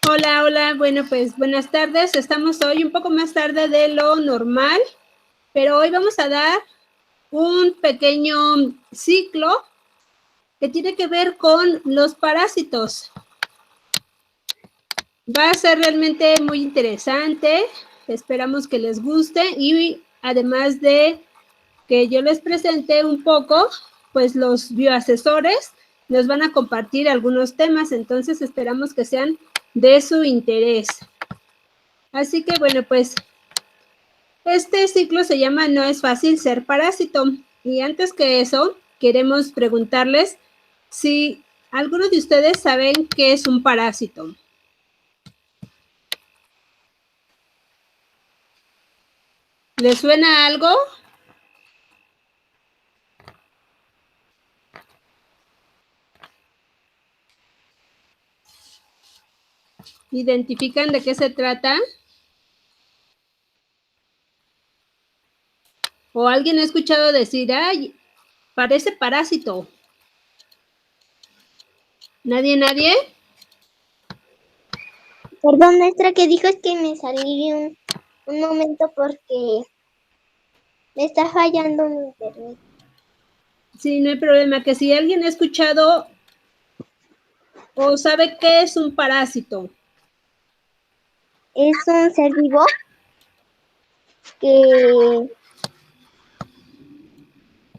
Hola, hola. Bueno, pues buenas tardes. Estamos hoy un poco más tarde de lo normal, pero hoy vamos a dar un pequeño ciclo que tiene que ver con los parásitos. Va a ser realmente muy interesante. Esperamos que les guste y además de que yo les presente un poco, pues los bioasesores nos van a compartir algunos temas, entonces esperamos que sean de su interés. Así que bueno, pues este ciclo se llama No es fácil ser parásito. Y antes que eso, queremos preguntarles si algunos de ustedes saben qué es un parásito. ¿Les suena algo? ¿Identifican de qué se trata? ¿O alguien ha escuchado decir, ay, parece parásito? ¿Nadie, nadie? Perdón, maestra, que dijo es que me salí un momento porque me está fallando mi internet. Sí, no hay problema. Que si alguien ha escuchado o sabe qué es un parásito. Es un ser vivo que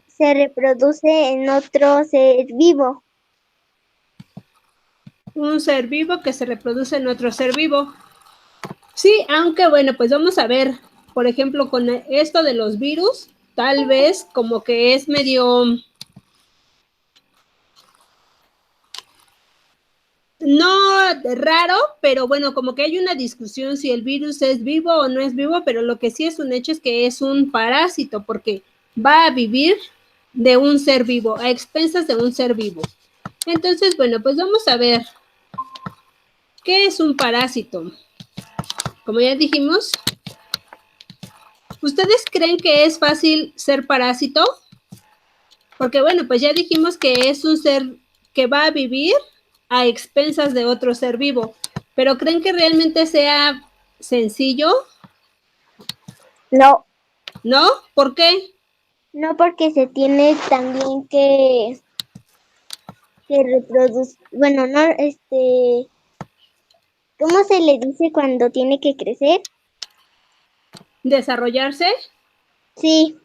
se reproduce en otro ser vivo. Un ser vivo que se reproduce en otro ser vivo. Sí, aunque bueno, pues vamos a ver, por ejemplo, con esto de los virus, tal vez como que es medio, no raro, pero bueno, como que hay una discusión si el virus es vivo o no es vivo, pero lo que sí es un hecho es que es un parásito, porque va a vivir de un ser vivo, a expensas de un ser vivo. Entonces, bueno, pues vamos a ver, ¿qué es un parásito? Como ya dijimos, ¿ustedes creen que es fácil ser parásito? Porque bueno, pues ya dijimos que es un ser que va a vivir a expensas de otro ser vivo. ¿Pero creen que realmente sea sencillo? No, ¿No? ¿Por qué? no porque se tiene también que reproducir, bueno, no, ¿cómo se le dice cuando tiene que crecer? ¿Desarrollarse? Sí,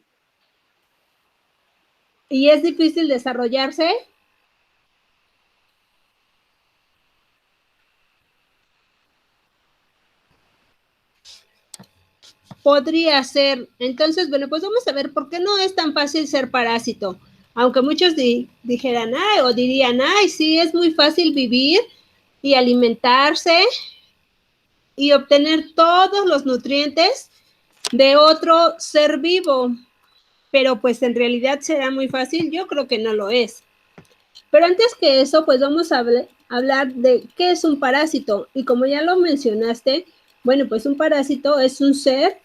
¿Y es difícil desarrollarse? Podría ser. Entonces, bueno, pues vamos a ver por qué no es tan fácil ser parásito. Aunque muchos dijeran, ay, o dirían, ay, sí, es muy fácil vivir y alimentarse y obtener todos los nutrientes de otro ser vivo. Pero pues en realidad será muy fácil, yo creo que no lo es. Pero antes que eso, pues vamos a hablar de qué es un parásito. Y como ya lo mencionaste, bueno, pues un parásito es un ser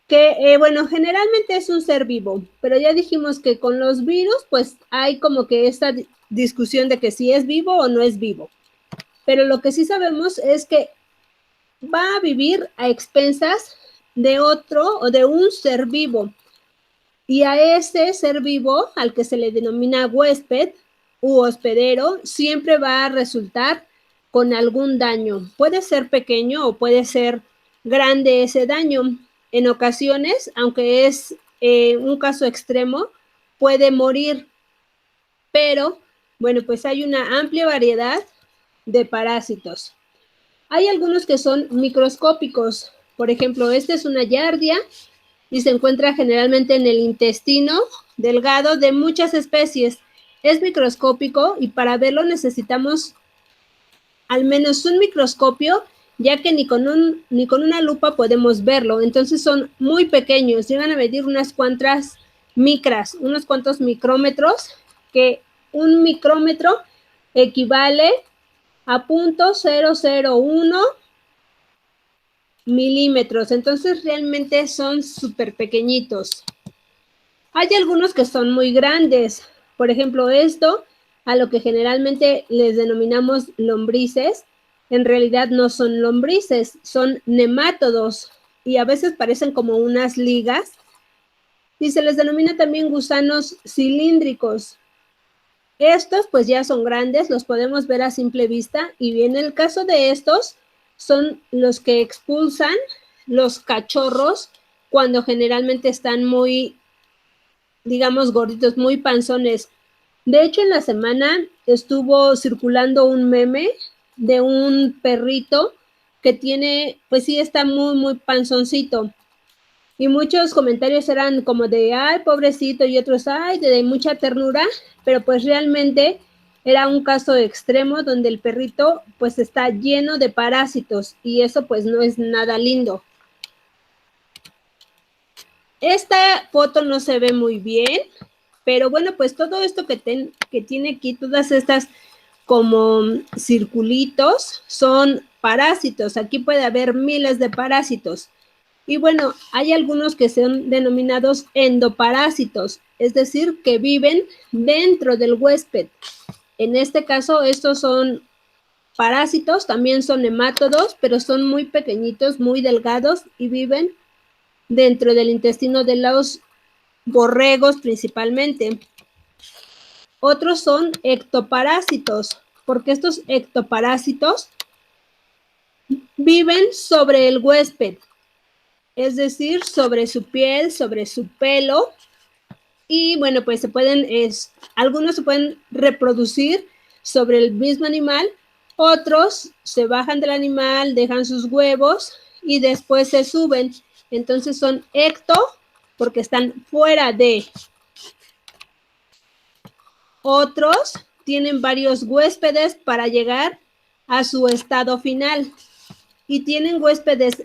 que, bueno, generalmente es un ser vivo, pero ya dijimos que con los virus, pues hay como que esta discusión de que si es vivo o no es vivo. Pero lo que sí sabemos es que va a vivir a expensas de otro o de un ser vivo. Y a ese ser vivo, al que se le denomina huésped u hospedero, siempre va a resultar con algún daño. Puede ser pequeño o puede ser grande ese daño. En ocasiones, aunque es un caso extremo, puede morir. Pero, bueno, pues hay una amplia variedad de parásitos. Hay algunos que son microscópicos. Por ejemplo, este es una giardia y se encuentra generalmente en el intestino delgado de muchas especies. Es microscópico y para verlo necesitamos al menos un microscopio, ya que ni con una lupa podemos verlo. Entonces son muy pequeños, llegan a medir unas cuantas micras, unos cuantos micrómetros, que un micrómetro equivale a 0.001 milímetros. Entonces realmente son súper pequeñitos. Hay algunos que son muy grandes. Por ejemplo, esto, a lo que generalmente les denominamos lombrices, en realidad no son lombrices, son nemátodos y a veces parecen como unas ligas y se les denomina también gusanos cilíndricos. Estos pues ya son grandes, los podemos ver a simple vista y en el caso de estos son los que expulsan los cachorros cuando generalmente están muy, digamos, gorditos, muy panzones. De hecho, en la semana estuvo circulando un meme de un perrito que tiene, pues sí, está muy, muy panzoncito. Y muchos comentarios eran como de, ay, pobrecito, y otros, ay, de mucha ternura, pero pues realmente era un caso extremo donde el perrito pues está lleno de parásitos y eso pues no es nada lindo. Esta foto no se ve muy bien, pero bueno, pues todo esto que tiene aquí, todas estas como circulitos, son parásitos. Aquí puede haber miles de parásitos. Y bueno, hay algunos que son denominados endoparásitos, es decir, que viven dentro del huésped. En este caso, estos son parásitos, también son nemátodos, pero son muy pequeñitos, muy delgados y viven dentro del intestino de los borregos principalmente. Otros son ectoparásitos, porque estos ectoparásitos viven sobre el huésped, es decir, sobre su piel, sobre su pelo, y bueno, pues algunos se pueden reproducir sobre el mismo animal, otros se bajan del animal, dejan sus huevos y después se suben. Entonces son ecto porque están fuera de. Otros tienen varios huéspedes para llegar a su estado final y tienen huéspedes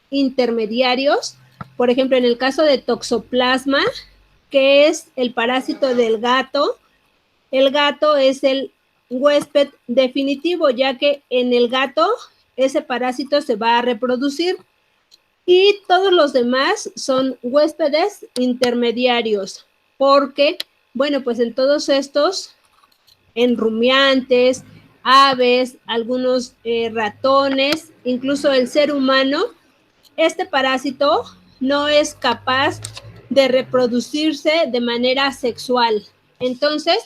intermediarios, por ejemplo, en el caso de Toxoplasma, que es el parásito del gato, el gato es el huésped definitivo, ya que en el gato ese parásito se va a reproducir y todos los demás son huéspedes intermediarios, porque, bueno, pues en todos estos, en rumiantes, aves, algunos ratones, incluso el ser humano, este parásito no es capaz de reproducirse de manera sexual. Entonces,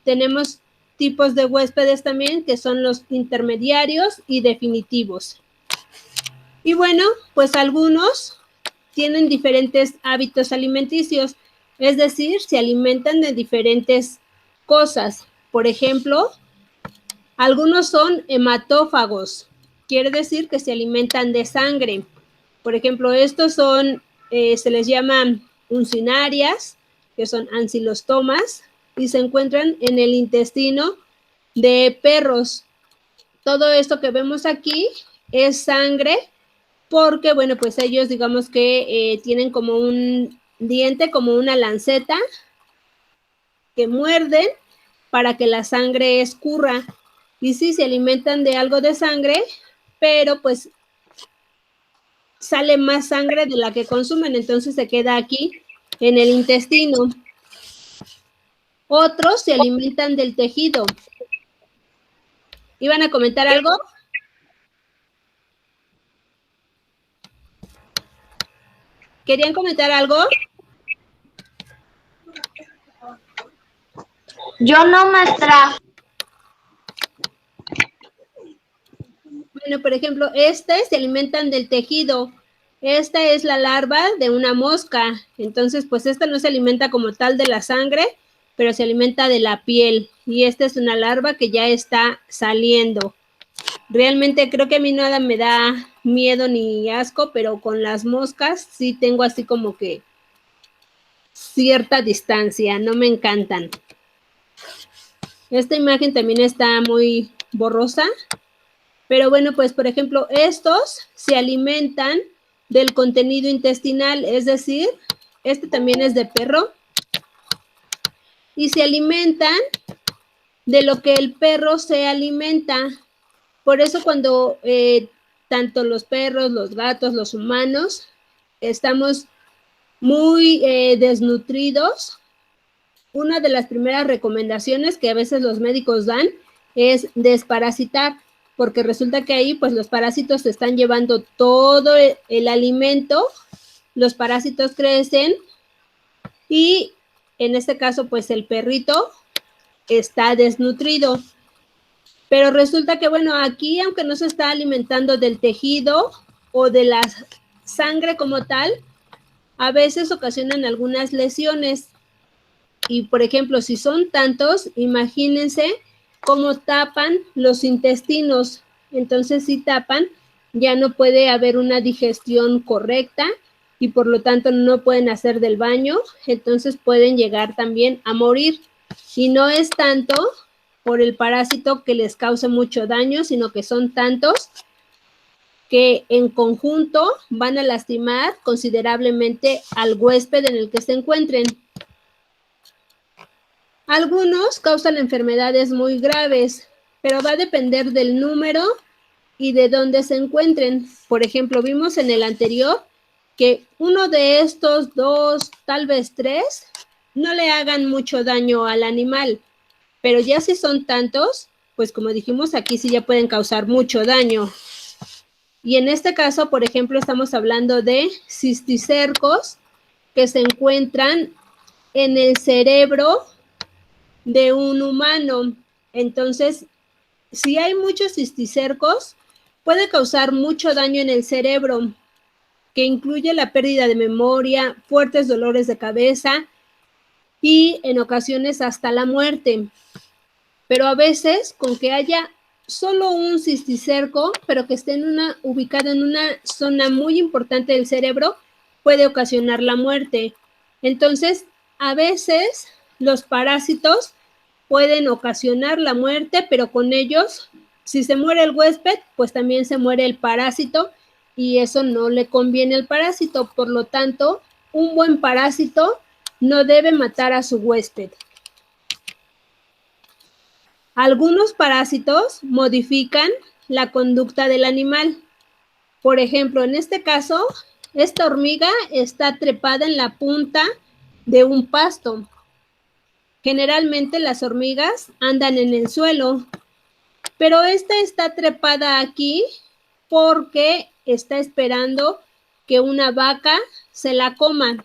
tenemos tipos de huéspedes también que son los intermediarios y definitivos. Y bueno, pues algunos tienen diferentes hábitos alimenticios, es decir, se alimentan de diferentes cosas. Por ejemplo, algunos son hematófagos, quiere decir que se alimentan de sangre. Por ejemplo, estos son, se les llaman uncinarias, que son ancilostomas, y se encuentran en el intestino de perros. Todo esto que vemos aquí es sangre, porque, bueno, pues ellos digamos que tienen como un diente, como una lanceta, que muerden para que la sangre escurra. Y sí, se alimentan de algo de sangre, pero pues sale más sangre de la que consumen, entonces se queda aquí en el intestino. Otros se alimentan del tejido. ¿Iban a comentar algo? ¿Querían comentar algo? Yo no, maestra. Bueno, por ejemplo, se alimentan del tejido. Esta es la larva de una mosca. Entonces, pues esta no se alimenta como tal de la sangre, pero se alimenta de la piel. Y esta es una larva que ya está saliendo. Realmente creo que a mí nada me da miedo ni asco, pero con las moscas sí tengo así como que cierta distancia, no me encantan. Esta imagen también está muy borrosa, pero bueno, pues por ejemplo, estos se alimentan del contenido intestinal, es decir, este también es de perro, y se alimentan de lo que el perro se alimenta. Por eso cuando tanto los perros, los gatos, los humanos, estamos muy desnutridos, una de las primeras recomendaciones que a veces los médicos dan es desparasitar. porque resulta que ahí pues los parásitos se están llevando todo el alimento, los parásitos crecen y en este caso pues el perrito está desnutrido. Pero resulta que, bueno, aquí aunque no se está alimentando del tejido o de la sangre como tal, a veces ocasionan algunas lesiones. Y, por ejemplo, si son tantos, imagínense cómo tapan los intestinos. Entonces, si tapan, ya no puede haber una digestión correcta y por lo tanto no pueden hacer del baño. Entonces pueden llegar también a morir. Y no es tanto por el parásito que les cause mucho daño, sino que son tantos que en conjunto van a lastimar considerablemente al huésped en el que se encuentren. Algunos causan enfermedades muy graves, pero va a depender del número y de dónde se encuentren. Por ejemplo, vimos en el anterior que uno de estos dos, tal vez tres, no le hagan mucho daño al animal, pero ya si son tantos, pues como dijimos, aquí sí ya pueden causar mucho daño. Y en este caso, por ejemplo, estamos hablando de cisticercos que se encuentran en el cerebro de un humano. Entonces, si hay muchos cisticercos, puede causar mucho daño en el cerebro, que incluye la pérdida de memoria, fuertes dolores de cabeza y en ocasiones hasta la muerte. Pero a veces, con que haya solo un cisticerco, pero que esté ubicado en una zona muy importante del cerebro, puede ocasionar la muerte. Entonces, a veces los parásitos pueden ocasionar la muerte, pero con ellos, si se muere el huésped, pues también se muere el parásito y eso no le conviene al parásito. Por lo tanto, un buen parásito no debe matar a su huésped. Algunos parásitos modifican la conducta del animal. Por ejemplo, en este caso, esta hormiga está trepada en la punta de un pasto. Generalmente las hormigas andan en el suelo, pero esta está trepada aquí porque está esperando que una vaca se la coma.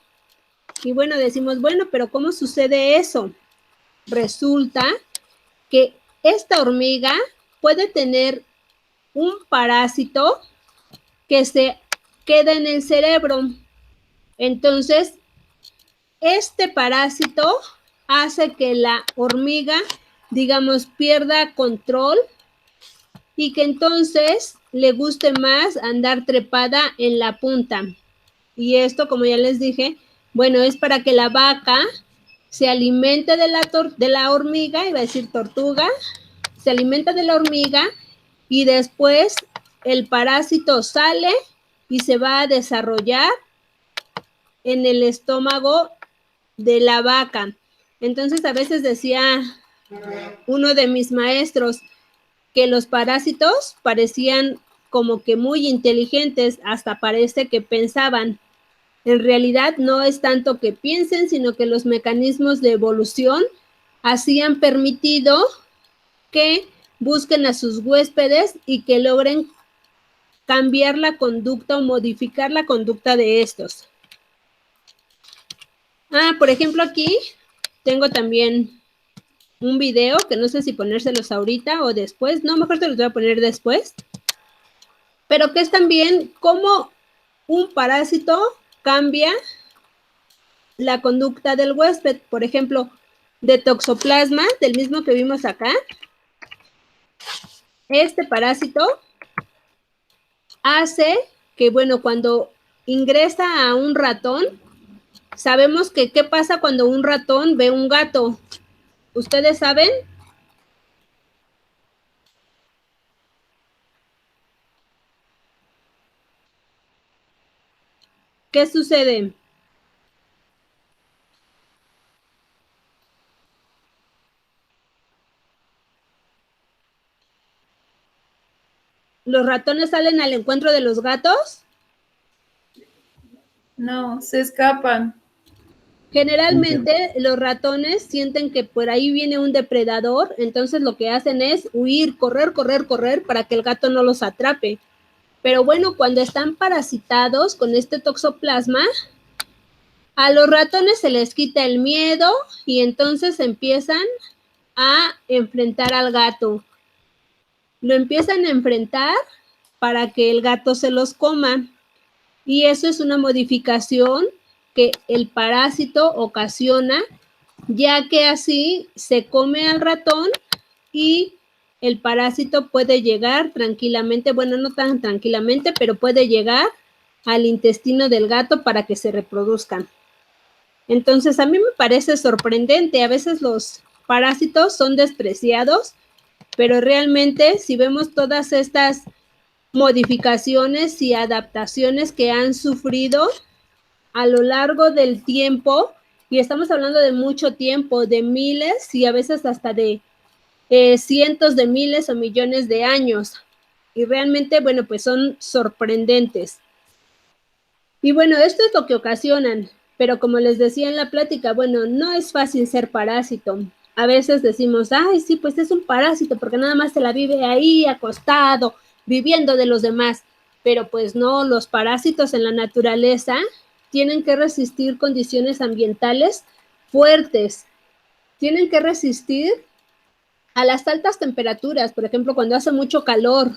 Y bueno, decimos, bueno, pero ¿cómo sucede eso? Resulta que esta hormiga puede tener un parásito que se queda en el cerebro. Entonces, este parásito hace que la hormiga, digamos, pierda control y que entonces le guste más andar trepada en la punta. Y esto, como ya les dije, bueno, es para que la vaca se alimente de la hormiga, iba a decir tortuga, se alimenta de la hormiga y después el parásito sale y se va a desarrollar en el estómago de la vaca. Entonces a veces decía uno de mis maestros que los parásitos parecían como que muy inteligentes, hasta parece que pensaban. En realidad no es tanto que piensen, sino que los mecanismos de evolución así han permitido que busquen a sus huéspedes y que logren cambiar la conducta o modificar la conducta de estos. Por ejemplo, aquí tengo también un video que no sé si ponérselos ahorita o después. No, mejor te los voy a poner después. Pero que es también cómo un parásito cambia la conducta del huésped. Por ejemplo, de Toxoplasma, del mismo que vimos acá. Este parásito hace que, bueno, cuando ingresa a un ratón, sabemos que qué pasa cuando un ratón ve un gato. ¿Ustedes saben? ¿Qué sucede? ¿Los ratones salen al encuentro de los gatos? No, se escapan. Generalmente los ratones sienten que por ahí viene un depredador, entonces lo que hacen es huir, correr, correr, correr para que el gato no los atrape. Pero bueno, cuando están parasitados con este toxoplasma, a los ratones se les quita el miedo y entonces empiezan a enfrentar al gato. Lo empiezan a enfrentar para que el gato se los coma. Y eso es una modificación que el parásito ocasiona, ya que así se come al ratón y el parásito puede llegar tranquilamente, bueno, no tan tranquilamente, pero puede llegar al intestino del gato para que se reproduzcan. Entonces, a mí me parece sorprendente, a veces los parásitos son despreciados, pero realmente si vemos todas estas modificaciones y adaptaciones que han sufrido a lo largo del tiempo, y estamos hablando de mucho tiempo, de miles y a veces hasta de cientos de miles o millones de años. Y realmente, bueno, pues son sorprendentes. Y bueno, esto es lo que ocasionan, pero como les decía en la plática, bueno, no es fácil ser parásito. A veces decimos, ay, sí, pues es un parásito porque nada más se la vive ahí acostado, viviendo de los demás. Pero pues no, los parásitos en la naturaleza tienen que resistir condiciones ambientales fuertes, tienen que resistir a las altas temperaturas, por ejemplo, cuando hace mucho calor,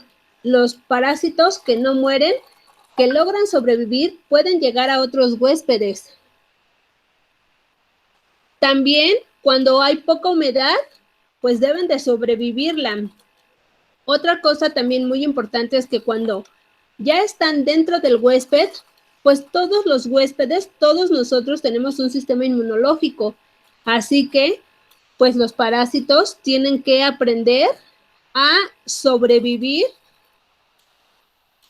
los parásitos que no mueren, que logran sobrevivir, pueden llegar a otros huéspedes. También, cuando hay poca humedad, pues deben de sobrevivirla. Otra cosa también muy importante es que cuando ya están dentro del huésped, pues todos los huéspedes, todos nosotros tenemos un sistema inmunológico. Así que, pues los parásitos tienen que aprender a sobrevivir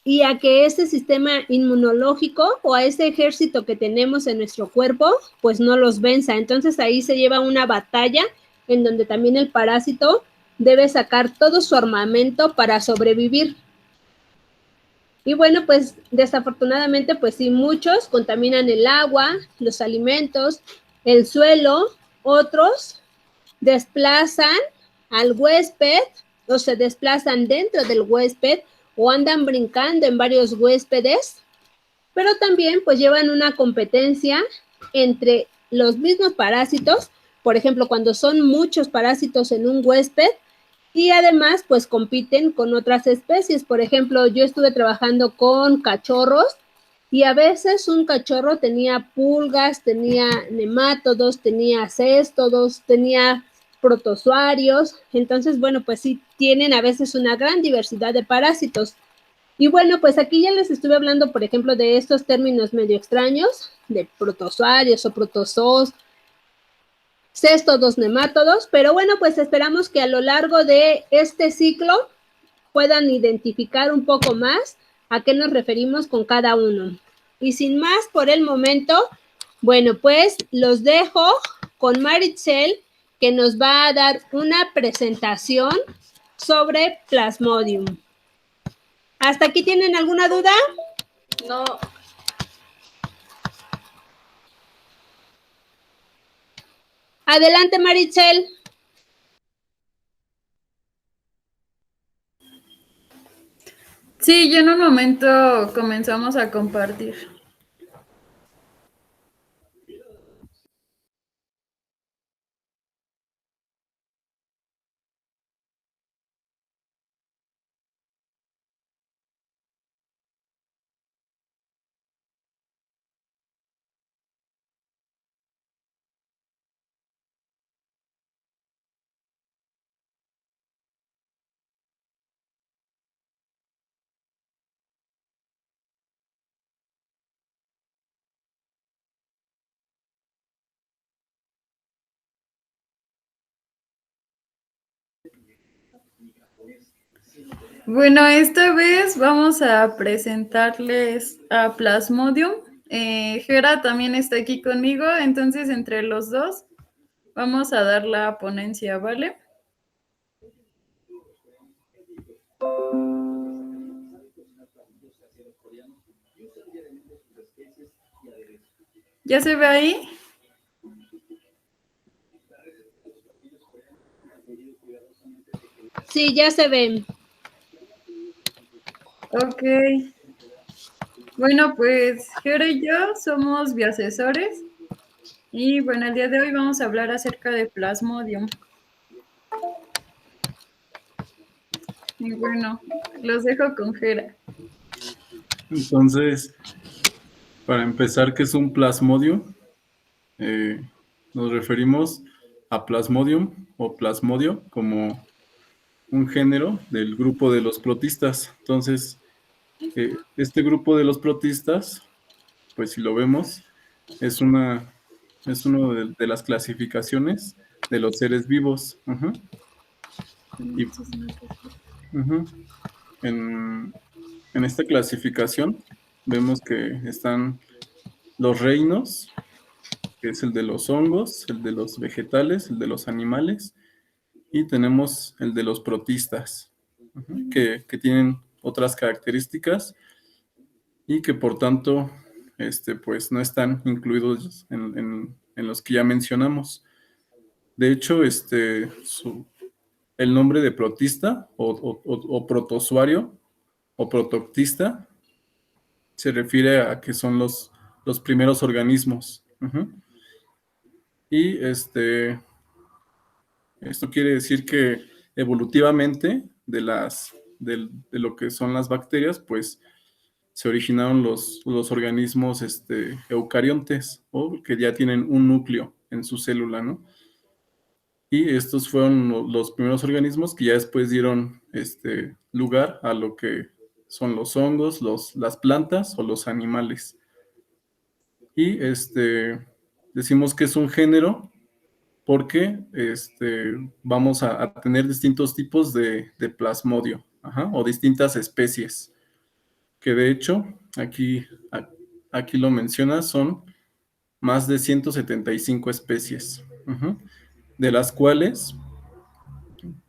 y a que ese sistema inmunológico o a ese ejército que tenemos en nuestro cuerpo, pues no los venza. Entonces ahí se lleva una batalla en donde también el parásito debe sacar todo su armamento para sobrevivir. Y bueno, pues desafortunadamente, pues sí, muchos contaminan el agua, los alimentos, el suelo, otros desplazan al huésped o se desplazan dentro del huésped o andan brincando en varios huéspedes, pero también pues llevan una competencia entre los mismos parásitos, por ejemplo, cuando son muchos parásitos en un huésped, y además pues compiten con otras especies. Por ejemplo, yo estuve trabajando con cachorros y a veces un cachorro tenía pulgas, tenía nemátodos, tenía céstodos, tenía protozoarios. Entonces, bueno, pues sí, tienen a veces una gran diversidad de parásitos. Y bueno, pues aquí ya les estuve hablando, por ejemplo, de estos términos medio extraños, de protozoarios o protozoos, céstodos, nemátodos, pero bueno, pues esperamos que a lo largo de este ciclo puedan identificar un poco más a qué nos referimos con cada uno. Y sin más por el momento, bueno, pues los dejo con Maritzel, que nos va a dar una presentación sobre Plasmodium. ¿Hasta aquí tienen alguna duda? No. Adelante, Maritzel. Sí, ya en un momento comenzamos a compartir. Bueno, esta vez vamos a presentarles a Plasmodium. Gera también está aquí conmigo, entonces entre los dos vamos a dar la ponencia, ¿vale? ¿Ya se ve ahí? Sí, ya se ven. Ok. Bueno, pues Jero y yo somos bioasesores y bueno, el día de hoy vamos a hablar acerca de Plasmodium. Y bueno, los dejo con Jera. Entonces, para empezar, ¿qué es un plasmodio? Nos referimos a Plasmodium o Plasmodio como un género del grupo de los protistas. Entonces, este grupo de los protistas, pues si lo vemos, es una de las clasificaciones de los seres vivos. Ajá. Y ujú, en esta clasificación vemos que están los reinos, que es el de los hongos, el de los vegetales, el de los animales, y tenemos el de los protistas, que tienen otras características y que por tanto pues no están incluidos en los que ya mencionamos. De hecho, el nombre de protista o protozoario o protoctista se refiere a que son los primeros organismos. Y esto quiere decir que evolutivamente de lo que son las bacterias, pues se originaron los organismos eucariontes o que ya tienen un núcleo en su célula, ¿no? Y estos fueron los primeros organismos que ya después dieron lugar a lo que son los hongos, las plantas o los animales. Y decimos que es un género porque vamos a tener distintos tipos de plasmodio, o distintas especies, que de hecho aquí lo menciona, son más de 175 especies, de las cuales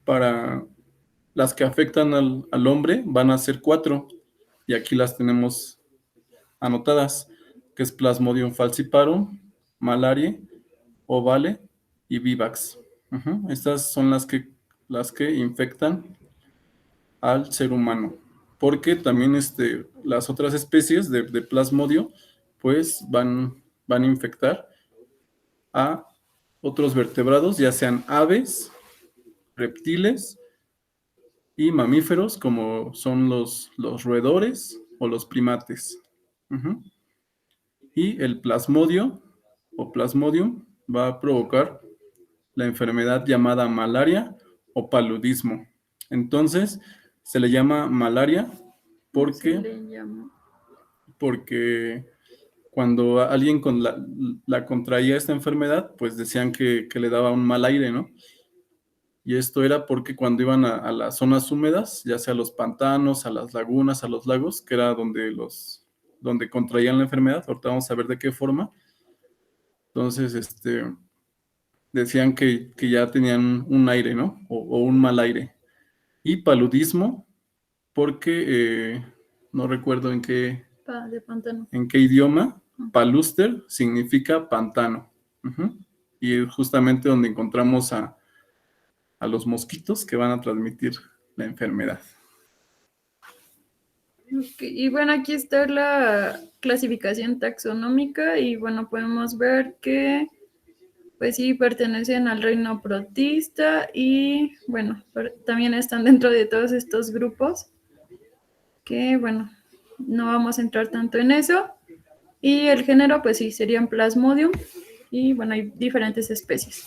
para las que afectan al hombre van a ser 4, y aquí las tenemos anotadas, que es Plasmodium falciparum, malaria, ovale y vivax. Estas son las que infectan al ser humano, porque también las otras especies de plasmodio pues van a infectar a otros vertebrados, ya sean aves, reptiles y mamíferos, como son los roedores o los primates. Y el plasmodio o plasmodium va a provocar la enfermedad llamada malaria o paludismo. Entonces, se le llama malaria porque cuando alguien la contraía esta enfermedad, pues decían que le daba un mal aire, ¿no? Y esto era porque cuando iban a las zonas húmedas, ya sea a los pantanos, a las lagunas, a los lagos, que era donde contraían la enfermedad, ahorita vamos a ver de qué forma. Entonces, decían que ya tenían un aire, ¿no? O un mal aire. Y paludismo, porque no recuerdo en qué idioma, paluster significa pantano. Y justamente donde encontramos a los mosquitos que van a transmitir la enfermedad. Okay. Y bueno, aquí está la clasificación taxonómica y bueno, podemos ver que pues sí pertenecen al reino protista y bueno, también están dentro de todos estos grupos que bueno, no vamos a entrar tanto en eso. Y el género pues sí, serían Plasmodium y bueno, hay diferentes especies.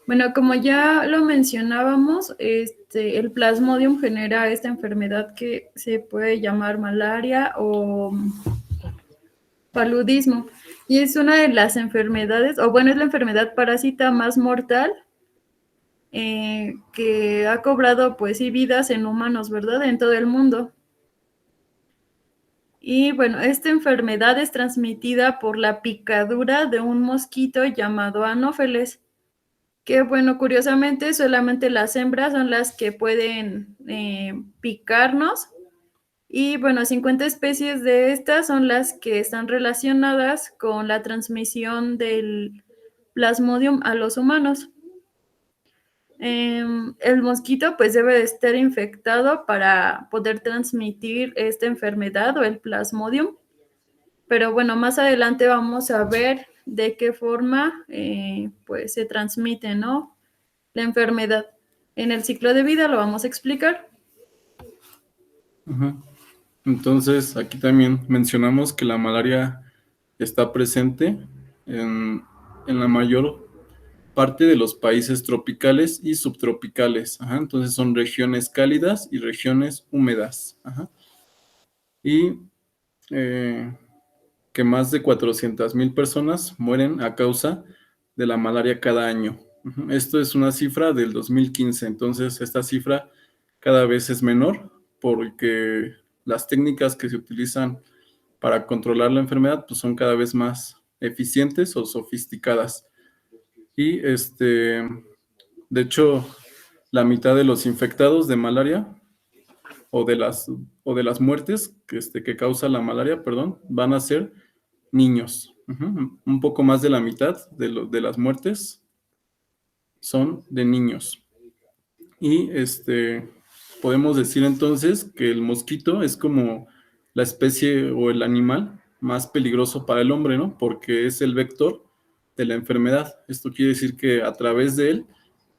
Bueno, como ya lo mencionábamos, el Plasmodium genera esta enfermedad que se puede llamar malaria o paludismo. Y es una de las enfermedades, o bueno, es la enfermedad parásita más mortal que ha cobrado pues sí vidas en humanos, ¿verdad? En todo el mundo. Y bueno, esta enfermedad es transmitida por la picadura de un mosquito llamado Anófeles, que bueno, curiosamente solamente las hembras son las que pueden picarnos. Y bueno, 50 especies de estas son las que están relacionadas con la transmisión del Plasmodium a los humanos. El mosquito pues debe de estar infectado para poder transmitir esta enfermedad o el plasmodium. Pero bueno, más adelante vamos a ver de qué forma pues se transmite, ¿no? La enfermedad. En el ciclo de vida lo vamos a explicar. Ajá. Entonces, aquí también mencionamos que la malaria está presente en la mayor parte de los países tropicales y subtropicales. Ajá. Entonces son regiones cálidas y regiones húmedas. Ajá. Y que más de 400,000 personas mueren a causa de la malaria cada año. Ujú. Esto es una cifra del 2015, entonces esta cifra cada vez es menor porque las técnicas que se utilizan para controlar la enfermedad pues son cada vez más eficientes o sofisticadas. Y de hecho, la mitad de los infectados de malaria o de las muertes que causa la malaria, perdón, van a ser niños. Ujú. Un poco más de la mitad de las muertes son de niños. Y podemos decir entonces que el mosquito es como la especie o el animal más peligroso para el hombre, ¿no? Porque es el vector de la enfermedad. Esto quiere decir que a través de él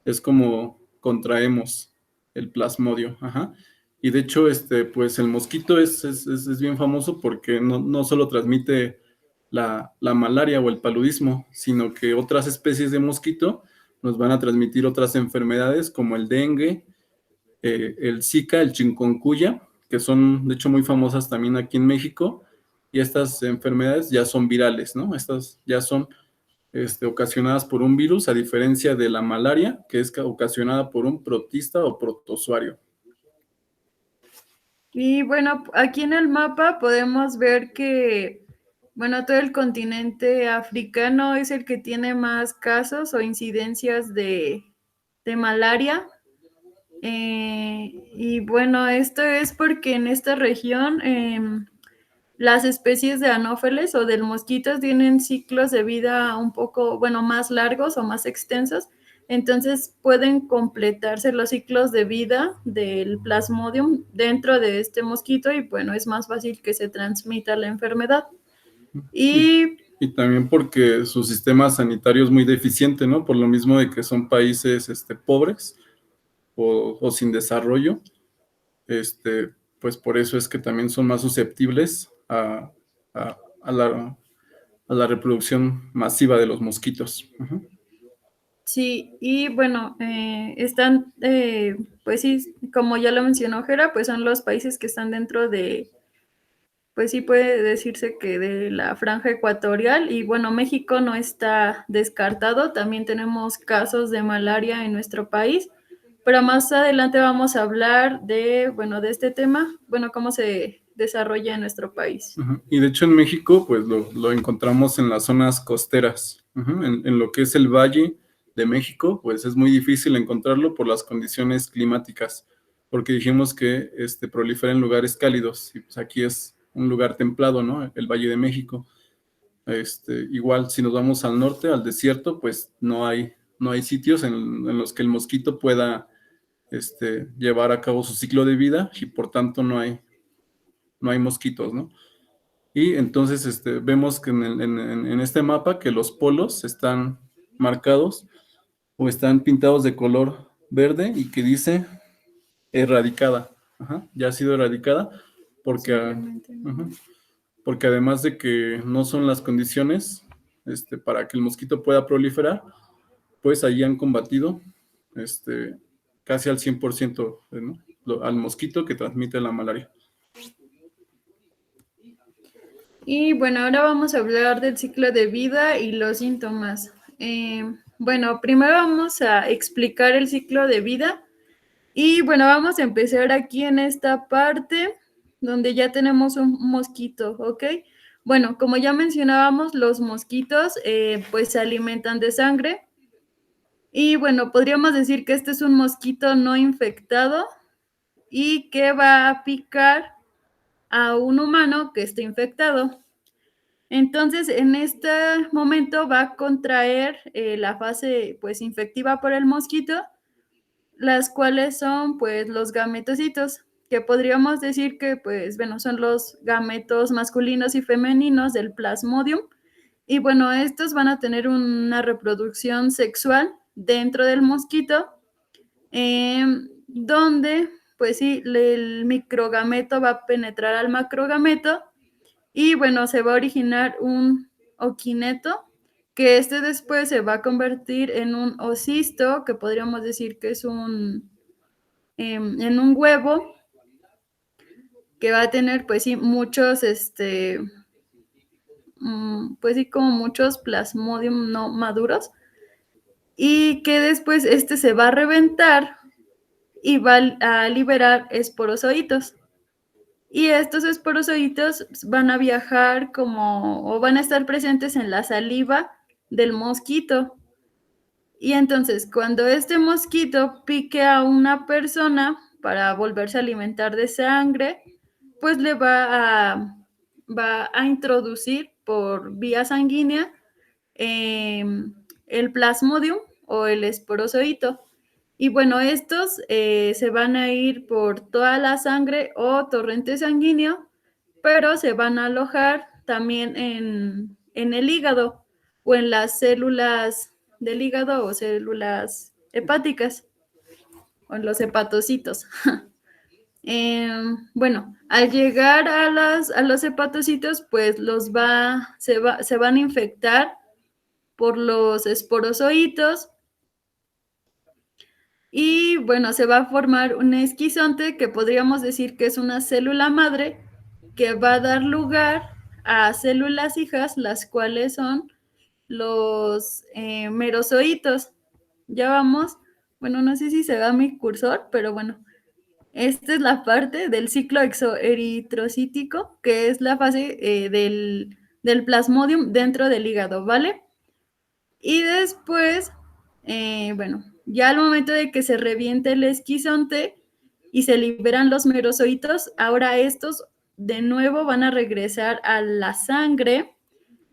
es como contraemos el plasmodio. Ajá. Y de hecho, pues el mosquito es bien famoso porque no solo transmite la malaria o el paludismo, sino que otras especies de mosquito nos van a transmitir otras enfermedades como el dengue, el Zika, el chikungunya, que son de hecho muy famosas también aquí en México, y estas enfermedades ya son virales, ¿no? Estas ya son ocasionadas por un virus, a diferencia de la malaria, que es ocasionada por un protista o protozoario. Y bueno, aquí en el mapa podemos ver que, bueno, todo el continente africano es el que tiene más casos o incidencias de malaria. Y bueno, esto es porque en esta región las especies de anófeles o del mosquito tienen ciclos de vida un poco, bueno, más largos o más extensos. Entonces pueden completarse los ciclos de vida del plasmodium dentro de este mosquito y bueno, es más fácil que se transmita la enfermedad. Y también porque su sistema sanitario es muy deficiente, ¿no? Por lo mismo de que son países pobres o sin desarrollo, pues por eso es que también son más susceptibles a la reproducción masiva de los mosquitos. Uh-huh. Sí, y bueno, están, pues sí, como ya lo mencionó Jera, pues son los países que están dentro de, pues sí puede decirse que de la franja ecuatorial, y bueno, México no está descartado, también tenemos casos de malaria en nuestro país, pero más adelante vamos a hablar de, bueno, de este tema, bueno, cómo se desarrolla en nuestro país. Uh-huh. Y de hecho en México, pues lo encontramos en las zonas costeras, uh-huh. En lo que es el Valle de México, pues es muy difícil encontrarlo por las condiciones climáticas, porque dijimos que prolifera en lugares cálidos, y pues aquí es un lugar templado, ¿no? El Valle de México. Igual, si nos vamos al norte, al desierto, pues no hay sitios en los que el mosquito pueda llevar a cabo su ciclo de vida y por tanto no hay mosquitos, ¿no? Y entonces vemos que en este mapa que los polos están marcados o están pintados de color verde y que dice erradicada. Ajá, ya ha sido erradicada porque, porque además de que no son las condiciones para que el mosquito pueda proliferar, pues ahí han combatido casi al 100%, ¿no? Al mosquito que transmite la malaria. Y bueno, ahora vamos a hablar del ciclo de vida y los síntomas. Bueno, primero vamos a explicar el ciclo de vida y bueno, vamos a empezar aquí en esta parte donde ya tenemos un mosquito, ¿ok? Bueno, como ya mencionábamos, los mosquitos pues se alimentan de sangre y bueno, podríamos decir que este es un mosquito no infectado y que va a picar a un humano que esté infectado. Entonces, en este momento va a contraer la fase pues infectiva por el mosquito las cuales son pues los gametocitos, que podríamos decir que pues bueno, son los gametos masculinos y femeninos del plasmodium. Y bueno, estos van a tener una reproducción sexual dentro del mosquito, donde pues sí, el microgameto va a penetrar al macrogameto y bueno, se va a originar un oquineto, que este después se va a convertir en un ocisto, que podríamos decir que es en un huevo, que va a tener pues sí muchos, pues sí como muchos plasmodium no maduros, y que después se va a reventar y va a liberar esporozoitos. Y estos esporozoitos van a viajar o van a estar presentes en la saliva del mosquito. Y entonces, cuando este mosquito pique a una persona para volverse a alimentar de sangre, pues le va a introducir por vía sanguínea el plasmodium o el esporozoito. Y bueno, estos se van a ir por toda la sangre o torrente sanguíneo, pero se van a alojar también en el hígado o en las células del hígado o células hepáticas o en los hepatocitos. Bueno, al llegar a los hepatocitos, pues se van a infectar por los esporozoitos y bueno, se va a formar un esquizonte que podríamos decir que es una célula madre que va a dar lugar a células hijas, las cuales son los merozoitos. Ya vamos, bueno, no sé si se da mi cursor, pero bueno, esta es la parte del ciclo exoeritrocítico, que es la fase del plasmodium dentro del hígado, ¿vale? Y después, bueno, ya al momento de que se reviente el esquizonte y se liberan los merozoitos, ahora estos de nuevo van a regresar a la sangre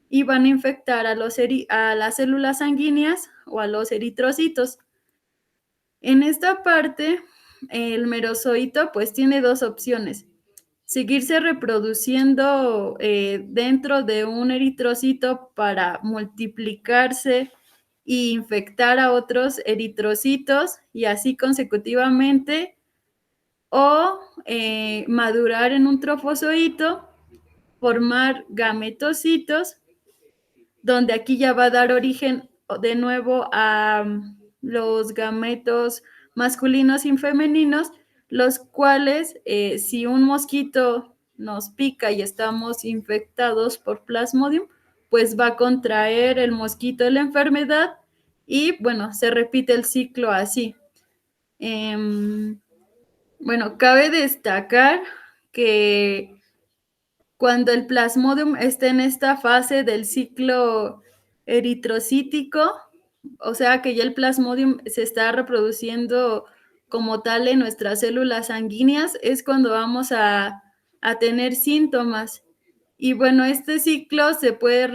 y van a infectar a las células sanguíneas o a los eritrocitos. En esta parte, el merozoito pues tiene dos opciones: seguirse reproduciendo dentro de un eritrocito para multiplicarse e infectar a otros eritrocitos y así consecutivamente, o madurar en un trofozoito, formar gametocitos, donde aquí ya va a dar origen de nuevo a los gametos masculinos y femeninos, los cuales, si un mosquito nos pica y estamos infectados por plasmodium, pues va a contraer el mosquito la enfermedad y bueno, se repite el ciclo así. Bueno, cabe destacar que cuando el plasmodium está en esta fase del ciclo eritrocítico, o sea que ya el plasmodium se está reproduciendo como tal en nuestras células sanguíneas, es cuando vamos a tener síntomas. Y bueno, este ciclo puede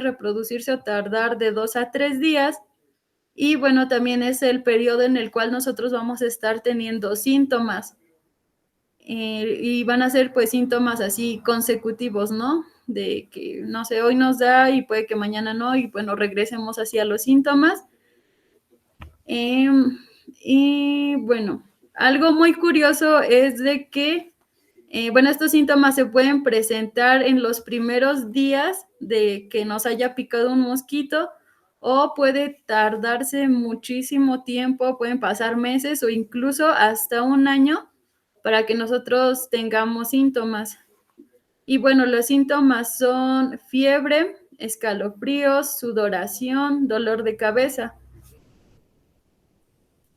reproducirse o tardar de 2 a 3 días. Y bueno, también es el periodo en el cual nosotros vamos a estar teniendo síntomas. Y van a ser pues síntomas así consecutivos, ¿no? De que, no sé, hoy nos da y puede que mañana no, y bueno, regresemos así a los síntomas. Y bueno, algo muy curioso es de que, bueno, estos síntomas se pueden presentar en los primeros días de que nos haya picado un mosquito, o puede tardarse muchísimo tiempo, pueden pasar meses o incluso hasta un año para que nosotros tengamos síntomas. Y bueno, los síntomas son fiebre, escalofríos, sudoración, dolor de cabeza.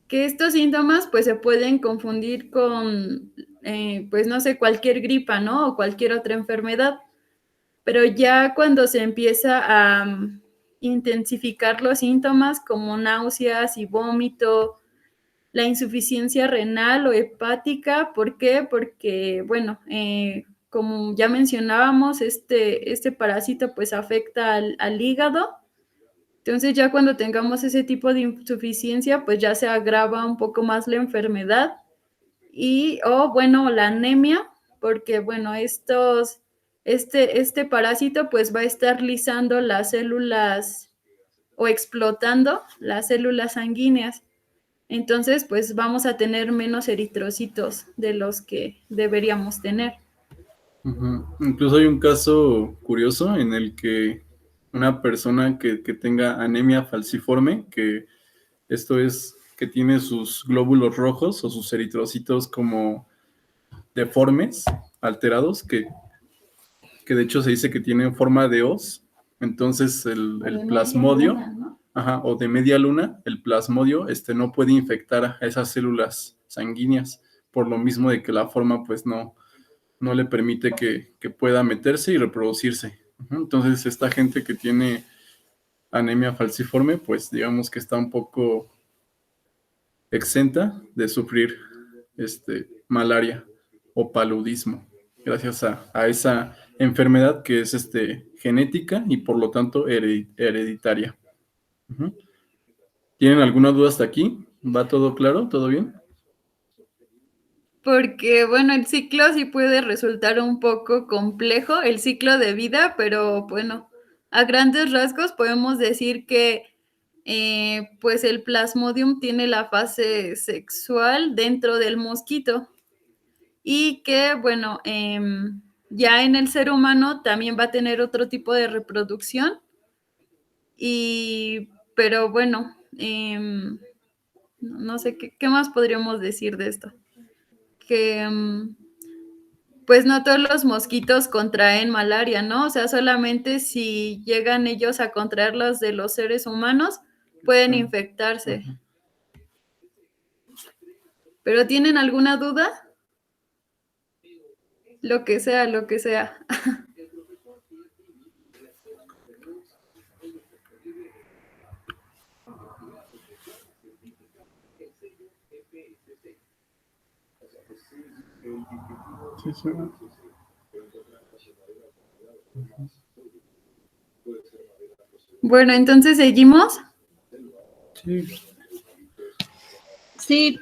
Que estos síntomas pues se pueden confundir con, pues no sé, cualquier gripa, ¿no? O cualquier otra enfermedad. Pero ya cuando se empieza a intensificar los síntomas como náuseas y vómito, la insuficiencia renal o hepática. ¿Por qué? Porque, bueno, como ya mencionábamos, este parásito pues afecta al hígado. Entonces ya cuando tengamos ese tipo de insuficiencia, pues ya se agrava un poco más la enfermedad o bueno, la anemia, porque bueno, este parásito pues va a estar lisando las células o explotando las células sanguíneas. Entonces, pues vamos a tener menos eritrocitos de los que deberíamos tener. Incluso hay un caso curioso en el que una persona que tenga anemia falciforme, que esto es que tiene sus glóbulos rojos o sus eritrocitos como deformes, alterados, que de hecho se dice que tienen forma de hoz. Entonces el plasmodio, luna, ¿no? O de media luna, el plasmodio no puede infectar a esas células sanguíneas, por lo mismo de que la forma pues no le permite que pueda meterse y reproducirse. Entonces esta gente que tiene anemia falciforme, pues digamos que está un poco exenta de sufrir malaria o paludismo, gracias a esa enfermedad que es genética y por lo tanto hereditaria. ¿Tienen alguna duda hasta aquí? ¿Va todo claro? ¿Todo bien? Porque, bueno, el ciclo sí puede resultar un poco complejo, el ciclo de vida, pero bueno, a grandes rasgos podemos decir que pues el Plasmodium tiene la fase sexual dentro del mosquito y que, bueno, ya en el ser humano también va a tener otro tipo de reproducción, pero bueno, no sé qué más podríamos decir de esto. Que pues no todos los mosquitos contraen malaria, ¿no? O sea, solamente si llegan ellos a contraerlas de los seres humanos, pueden infectarse. ¿Pero tienen alguna duda? Lo que sea, lo que sea. Sí, sí. Bueno, entonces seguimos. Sí. Sí.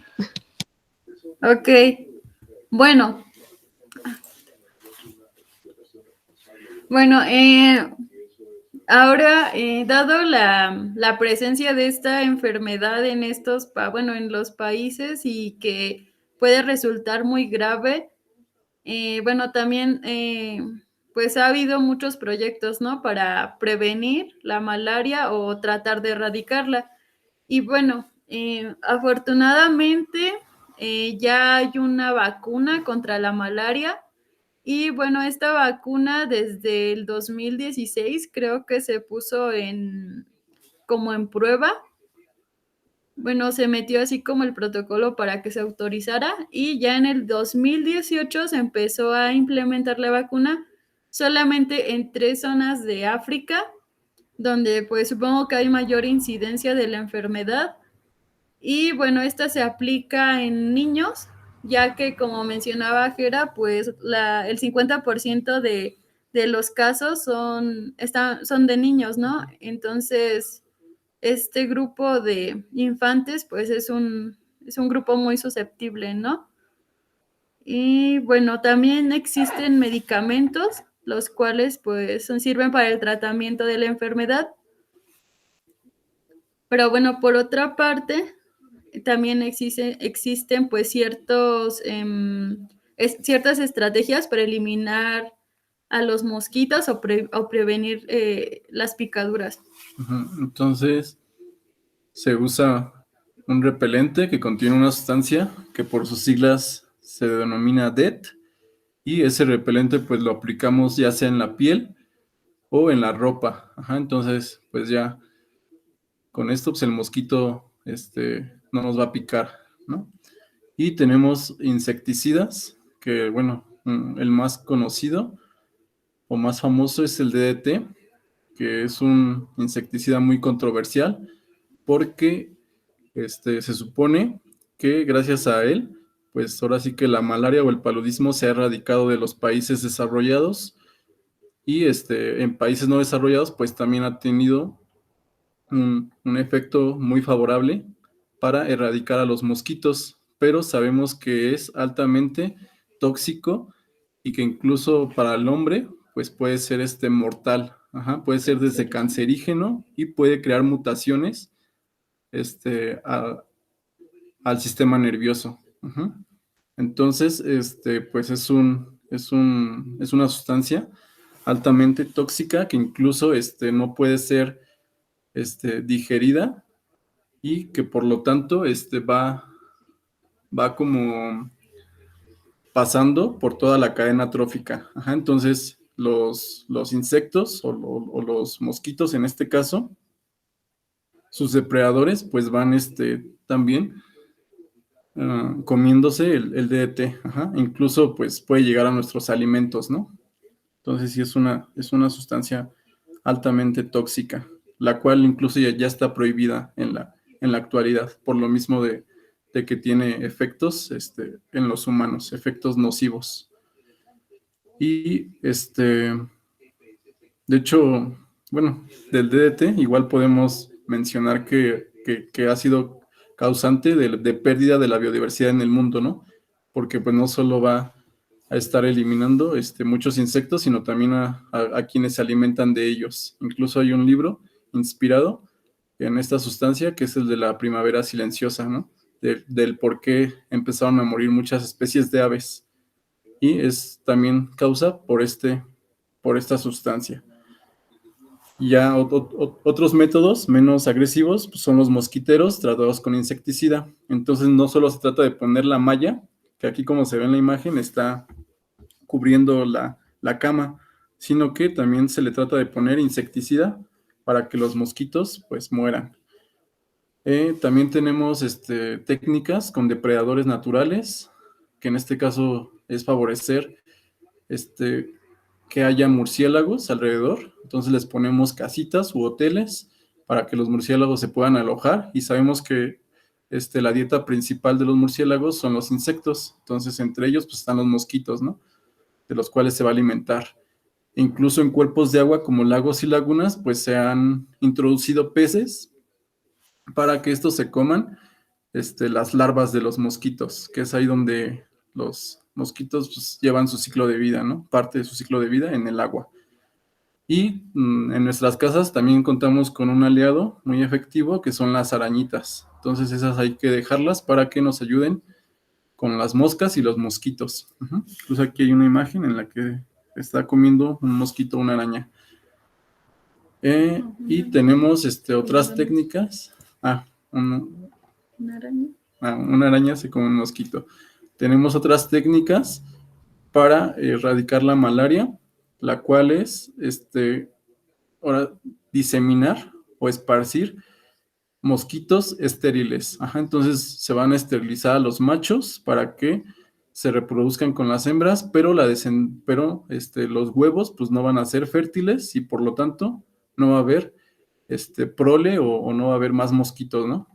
Ok. Bueno. Bueno, ahora, dado la presencia de esta enfermedad en en los países y que puede resultar muy grave, bueno, también pues ha habido muchos proyectos, ¿no? Para prevenir la malaria o tratar de erradicarla. Y bueno, afortunadamente ya hay una vacuna contra la malaria. Y bueno, esta vacuna desde el 2016 creo que se puso como en prueba. Bueno, se metió así como el protocolo para que se autorizara y ya en el 2018 se empezó a implementar la vacuna solamente en 3 zonas de África, donde pues supongo que hay mayor incidencia de la enfermedad. Y bueno, esta se aplica en niños, ya que como mencionaba Jera, pues el 50% de los casos son de niños, ¿no? Entonces, este grupo de infantes, pues es un grupo muy susceptible, ¿no? Y bueno, también existen medicamentos, los cuales pues sirven para el tratamiento de la enfermedad. Pero bueno, por otra parte, también existen pues ciertas estrategias para eliminar a los mosquitos o prevenir las picaduras. Entonces, se usa un repelente que contiene una sustancia que por sus siglas se denomina DEET, y ese repelente pues lo aplicamos ya sea en la piel o en la ropa. Entonces, pues ya con esto pues el mosquito no nos va a picar, ¿no? Y tenemos insecticidas, que bueno, el más conocido o más famoso es el DDT, que es un insecticida muy controversial porque se supone que gracias a él, pues ahora sí que la malaria o el paludismo se ha erradicado de los países desarrollados y en países no desarrollados pues también ha tenido un efecto muy favorable para erradicar a los mosquitos, pero sabemos que es altamente tóxico y que incluso para el hombre pues puede ser mortal. Ajá, puede ser desde cancerígeno y puede crear mutaciones al sistema nervioso. Ujú. Entonces, pues es una sustancia altamente tóxica que incluso no puede ser digerida y que por lo tanto va como pasando por toda la cadena trófica. Ajá, entonces, los insectos o los mosquitos en este caso, sus depredadores, pues van también comiéndose el DDT. Ajá, incluso pues puede llegar a nuestros alimentos, ¿no? Entonces sí es una sustancia altamente tóxica, la cual incluso ya está prohibida en la actualidad, por lo mismo de que tiene efectos en los humanos, efectos nocivos. Y de hecho, bueno, del DDT igual podemos mencionar que ha sido causante de pérdida de la biodiversidad en el mundo, ¿no? Porque pues no solo va a estar eliminando muchos insectos, sino también a quienes se alimentan de ellos. Incluso hay un libro inspirado en esta sustancia, que es el de la primavera silenciosa, ¿no? Del por qué empezaron a morir muchas especies de aves. Y es también causa por esta sustancia. Ya otros métodos menos agresivos pues, son los mosquiteros tratados con insecticida. Entonces no solo se trata de poner la malla, que aquí como se ve en la imagen está cubriendo la cama, sino que también se le trata de poner insecticida para que los mosquitos pues mueran. También tenemos técnicas con depredadores naturales, que en este caso es favorecer que haya murciélagos alrededor. Entonces les ponemos casitas u hoteles para que los murciélagos se puedan alojar y sabemos que la dieta principal de los murciélagos son los insectos. Entonces entre ellos pues están los mosquitos, ¿no? De los cuales se va a alimentar. Incluso en cuerpos de agua como lagos y lagunas pues se han introducido peces para que estos se coman las larvas de los mosquitos, que es ahí donde los mosquitos pues, llevan su ciclo de vida, ¿no? Parte de su ciclo de vida en el agua. Y en nuestras casas también contamos con un aliado muy efectivo, que son las arañitas. Entonces esas hay que dejarlas para que nos ayuden con las moscas y los mosquitos. Incluso aquí hay una imagen en la que está comiendo un mosquito, una araña. Y tenemos otras técnicas. Una araña. Una araña se come un mosquito. Tenemos otras técnicas para erradicar la malaria, la cual es ahora diseminar o esparcir mosquitos estériles. Ajá, entonces se van a esterilizar a los machos para que se reproduzcan con las hembras, pero los huevos pues no van a ser fértiles y por lo tanto no va a haber prole o no va a haber más mosquitos, ¿no?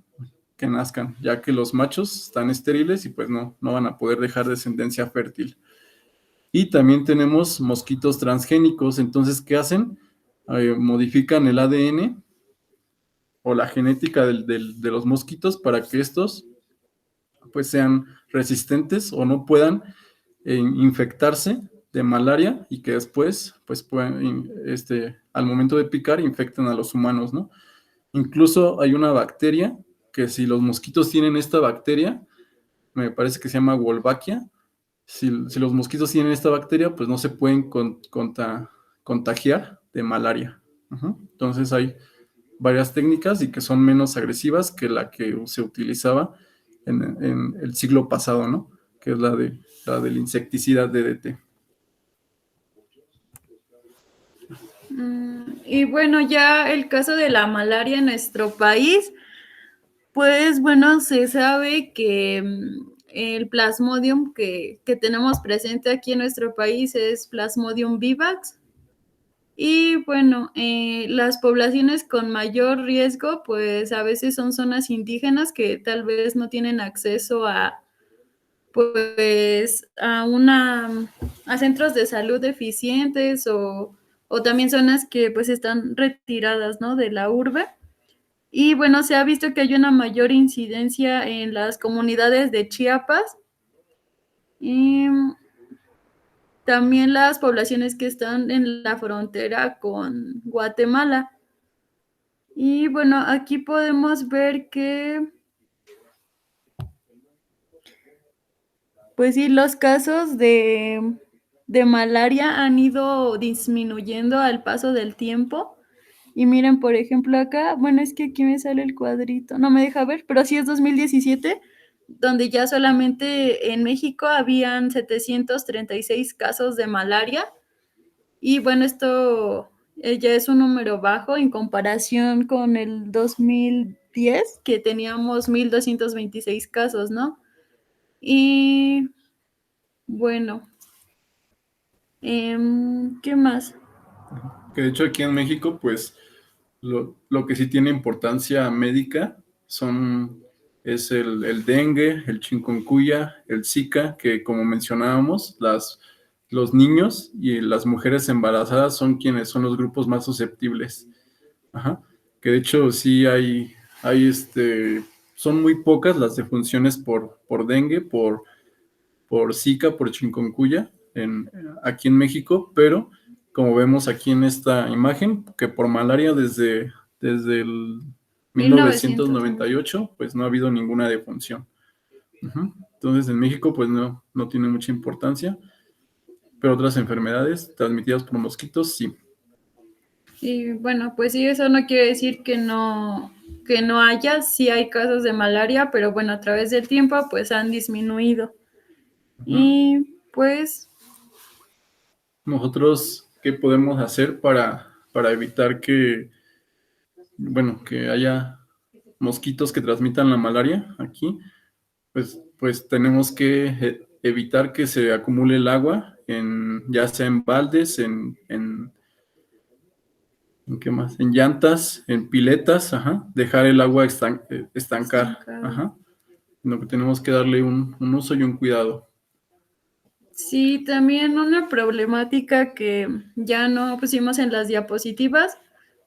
Que nazcan, ya que los machos están estériles y pues no van a poder dejar descendencia fértil. Y también tenemos mosquitos transgénicos, entonces, ¿qué hacen? Modifican el ADN o la genética de los mosquitos para que estos pues sean resistentes o no puedan infectarse de malaria y que después pues puedan, al momento de picar infecten a los humanos, ¿no? Incluso hay una bacteria que si los mosquitos tienen esta bacteria, me parece que se llama Wolbachia, si los mosquitos tienen esta bacteria, pues no se pueden contagiar de malaria. Entonces hay varias técnicas y que son menos agresivas que la que se utilizaba en el siglo pasado, ¿no? Que es la del insecticida DDT. Y bueno, ya el caso de la malaria en nuestro país, pues bueno, se sabe que el Plasmodium que tenemos presente aquí en nuestro país es Plasmodium vivax. Y bueno, las poblaciones con mayor riesgo, pues a veces son zonas indígenas que tal vez no tienen acceso a, pues, a centros de salud eficientes o también zonas que pues están retiradas, ¿no? De la urbe. Y bueno, se ha visto que hay una mayor incidencia en las comunidades de Chiapas y también las poblaciones que están en la frontera con Guatemala. Y bueno, aquí podemos ver que, pues sí, los casos de malaria han ido disminuyendo al paso del tiempo. Y miren, por ejemplo, acá, bueno, es que aquí me sale el cuadrito, no me deja ver, pero sí es 2017, donde ya solamente en México habían 736 casos de malaria. Y bueno, esto ya es un número bajo en comparación con el 2010, que teníamos 1,226 casos, ¿no? Y bueno, ¿qué más? Que de hecho aquí en México, pues lo que sí tiene importancia médica es el dengue, el chikungunya, el Zika, que como mencionábamos, los niños y las mujeres embarazadas son quienes son los grupos más susceptibles. Ajá. Que de hecho sí son muy pocas las defunciones por dengue, por Zika, por chikungunya aquí en México, pero como vemos aquí en esta imagen, que por malaria desde el 1998, pues no ha habido ninguna defunción. Ujú. Entonces en México pues no tiene mucha importancia, pero otras enfermedades transmitidas por mosquitos sí. Y bueno, pues sí, eso no quiere decir que no haya, sí hay casos de malaria, pero bueno, a través del tiempo pues han disminuido. Y pues nosotros, ¿qué podemos hacer para evitar que haya mosquitos que transmitan la malaria aquí? Pues tenemos que evitar que se acumule el agua, ya sea en baldes, ¿en qué más? En llantas, en piletas, ajá, dejar el agua estancar, ajá. Lo que tenemos que darle un uso y un cuidado. sí, también una problemática que ya no pusimos en las diapositivas,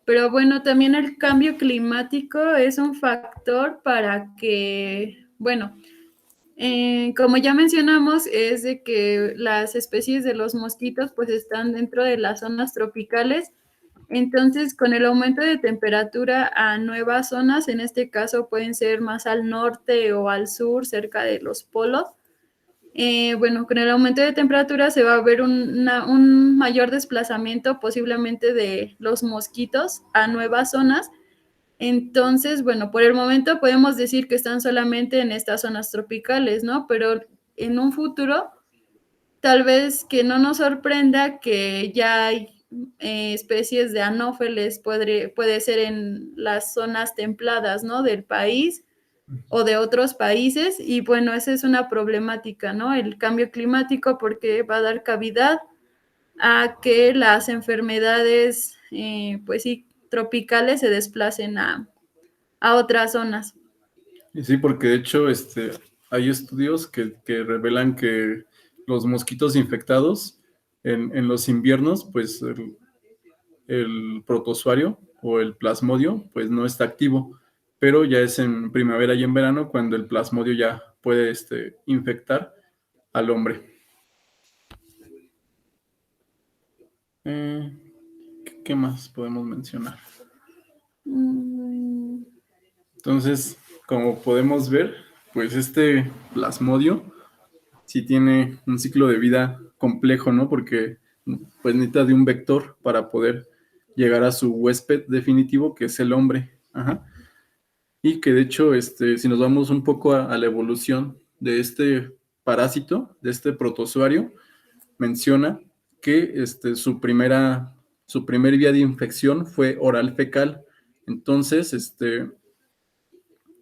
pero bueno, también el cambio climático es un factor para que, bueno, como ya mencionamos, es de que las especies de los mosquitos pues están dentro de las zonas tropicales. Entonces, con el aumento de temperatura a nuevas zonas, en este caso pueden ser más al norte o al sur, cerca de los polos, bueno, con el aumento de temperatura se va a ver un mayor desplazamiento posiblemente de los mosquitos a nuevas zonas. Entonces, bueno, por el momento podemos decir que están solamente en estas zonas tropicales, ¿no? Pero en un futuro, tal vez que no nos sorprenda que ya hay especies de anófeles, puede ser en las zonas templadas, ¿no? Del país o de otros países. Y bueno, esa es una problemática, ¿no? El cambio climático, porque va a dar cavidad a que las enfermedades, pues sí, tropicales se desplacen a otras zonas. Y sí, porque de hecho hay estudios que revelan que los mosquitos infectados en los inviernos, pues el protozoario o el plasmodio, pues no está activo, pero ya es en primavera y en verano cuando el plasmodio ya puede infectar al hombre. ¿Qué más podemos mencionar? Entonces, como podemos ver, pues este plasmodio sí tiene un ciclo de vida complejo, ¿no? Porque pues necesita de un vector para poder llegar a su huésped definitivo, que es el hombre. Ajá. Y que de hecho, si nos vamos un poco a la evolución de este parásito, de este protozoario, menciona que su primer vía de infección fue oral fecal. Entonces,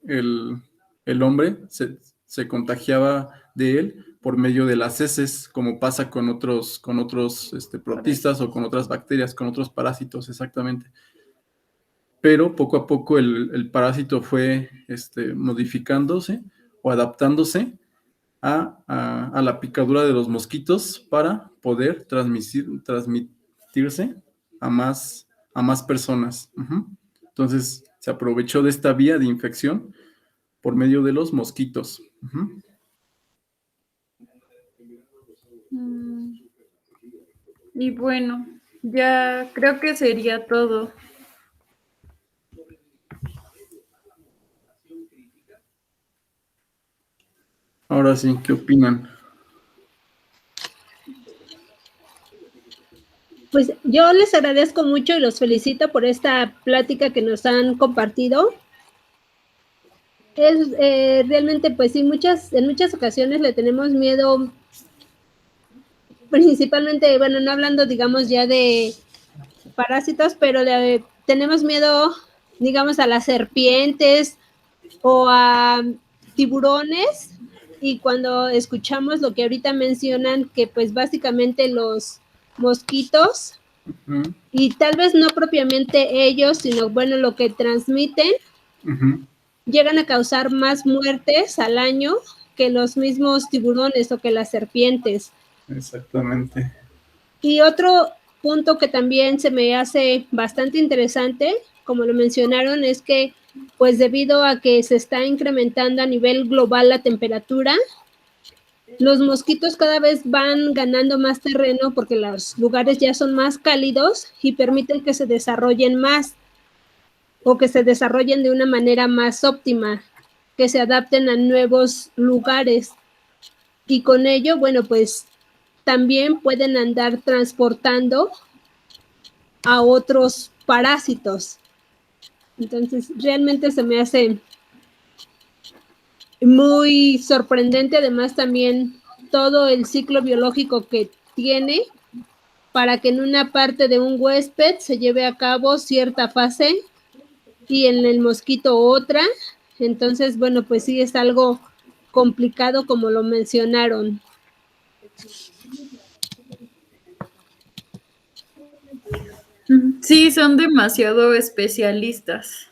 el, el hombre se contagiaba de él por medio de las heces, como pasa con otros protistas o con otras bacterias, con otros parásitos, exactamente. Pero poco a poco el parásito fue modificándose o adaptándose a la picadura de los mosquitos para poder transmitirse a más personas. Entonces, se aprovechó de esta vía de infección por medio de los mosquitos. Ujú. Y bueno, ya creo que sería todo. Ahora sí, ¿qué opinan? Pues yo les agradezco mucho y los felicito por esta plática que nos han compartido. Es realmente, pues sí, en muchas ocasiones le tenemos miedo, principalmente, bueno, no hablando, digamos, ya de parásitos, pero tenemos miedo, digamos, a las serpientes o a tiburones, y cuando escuchamos lo que ahorita mencionan, que pues básicamente los mosquitos, Ujú, y tal vez no propiamente ellos, sino bueno, lo que transmiten, ujú. llegan a causar más muertes al año que los mismos tiburones o que las serpientes. Exactamente. Y otro punto que también se me hace bastante interesante, como lo mencionaron, es que pues debido a que se está incrementando a nivel global la temperatura, los mosquitos cada vez van ganando más terreno porque los lugares ya son más cálidos y permiten que se desarrollen más o que se desarrollen de una manera más óptima, que se adapten a nuevos lugares. Y con ello, bueno, pues también pueden andar transportando a otros parásitos. Entonces, realmente se me hace muy sorprendente, además también todo el ciclo biológico que tiene para que en una parte de un huésped se lleve a cabo cierta fase y en el mosquito otra. Entonces, bueno, pues sí es algo complicado como lo mencionaron. Sí, son demasiado especialistas.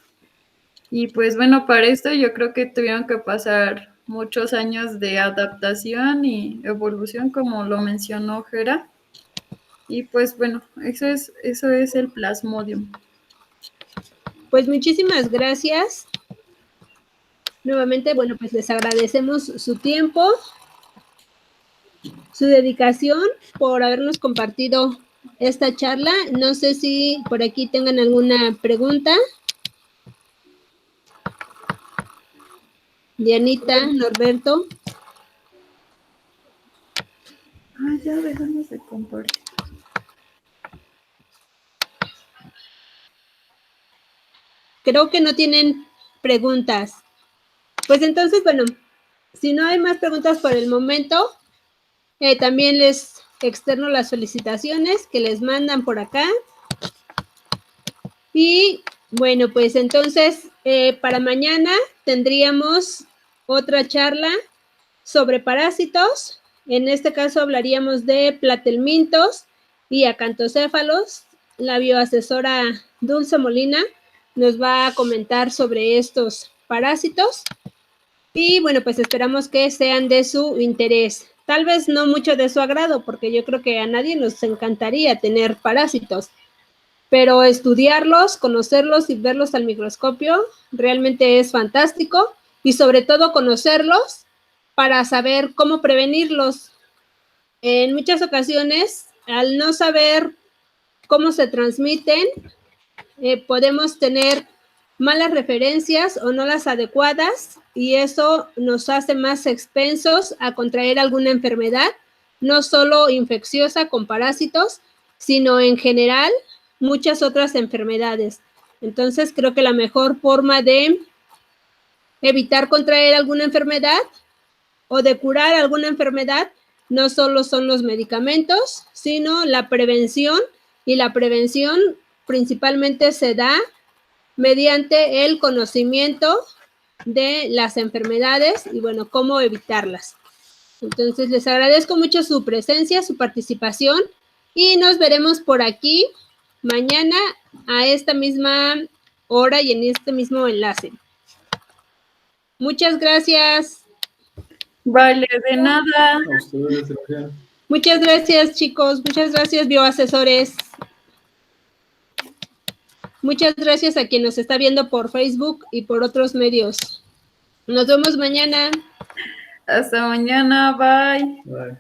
Y pues bueno, para esto yo creo que tuvieron que pasar muchos años de adaptación y evolución, como lo mencionó Jera. Y pues bueno, eso es el Plasmodium. Pues muchísimas gracias. Nuevamente, bueno, pues les agradecemos su tiempo, su dedicación por habernos compartido esta charla. No sé si por aquí tengan alguna pregunta. Dianita, Norberto. Ya dejamos de compartir. Creo que no tienen preguntas. Pues entonces, bueno, si no hay más preguntas por el momento, también les externo las felicitaciones que les mandan por acá. Y bueno, pues entonces para mañana tendríamos otra charla sobre parásitos. En este caso hablaríamos de platelmintos y acantocéfalos. La bioasesora Dulce Molina nos va a comentar sobre estos parásitos. Y bueno, pues esperamos que sean de su interés. Tal vez no mucho de su agrado, porque yo creo que a nadie nos encantaría tener parásitos, pero estudiarlos, conocerlos y verlos al microscopio realmente es fantástico, y sobre todo conocerlos para saber cómo prevenirlos. En muchas ocasiones, al no saber cómo se transmiten, podemos tener malas referencias o no las adecuadas, y eso nos hace más expensos a contraer alguna enfermedad, no solo infecciosa con parásitos, sino en general muchas otras enfermedades. Entonces creo que la mejor forma de evitar contraer alguna enfermedad o de curar alguna enfermedad no solo son los medicamentos, sino la prevención, y la prevención principalmente se da mediante el conocimiento de las enfermedades y bueno, cómo evitarlas. Entonces les agradezco mucho su presencia, su participación, y nos veremos por aquí mañana a esta misma hora y en este mismo enlace. Muchas gracias. Vale, de nada. A ustedes, gracias. Muchas gracias, chicos. Muchas gracias, bioasesores. Muchas gracias a quien nos está viendo por Facebook y por otros medios. Nos vemos mañana. Hasta mañana, bye. Bye.